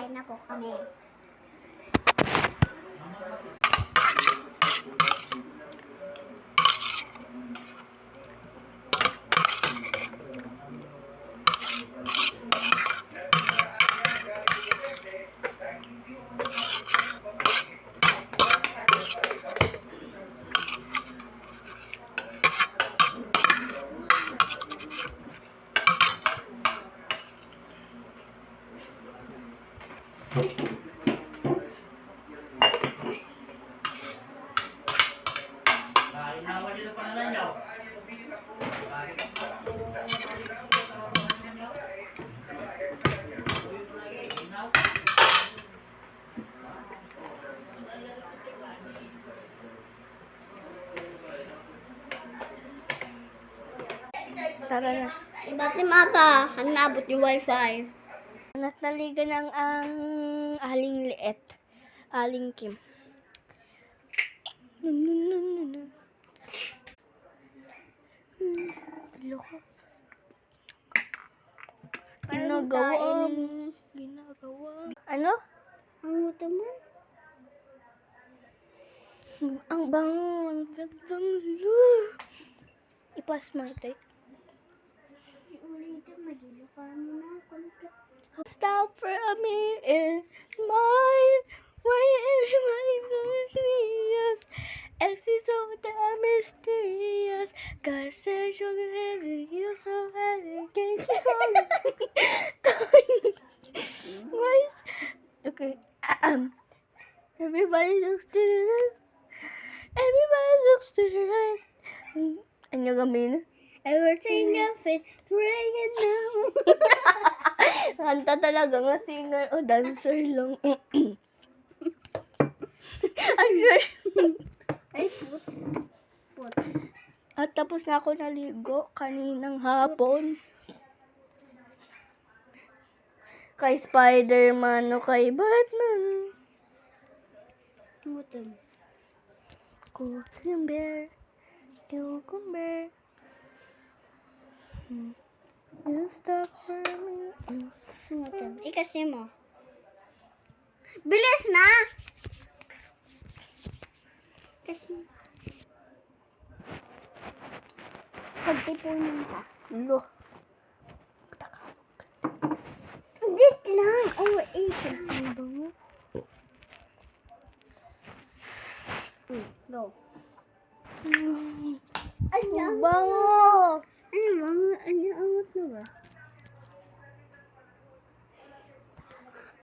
Kain na po kami. Inawan nyo na pangalan nyo. Tara na. Ba't ni Mata? Hanabot yung wifi. Nataligan ng ang aling liit. Aling Kim. Loko. Ginagawa. Ano? Ang muto mo? Ang bango. Ang bango. Ipas mo ito. Ulitin, magilupan mo na. Stop for a minute and smile. Why everybody's so serious? X is so damn mysterious. God says you're heavy, you're so heavy. Can't you hold it? Guys, okay. Everybody looks to the left. Everybody looks to the right. Ano gamin? Everything you fit, ringing now. Kanta talaga nga singer o dancer lang. Ay, puts. At tapos na ako naligo kaninang hapon. Kay Spider-Man o kay Batman. Muto. Cucumber. Cucumber. You stop for me. Muto. Ikasi mo. Bilis na! Kasi... Pagtipunin ka. Lo. Dit lang. Oh, 8. Ang bango. Go. Ang bango.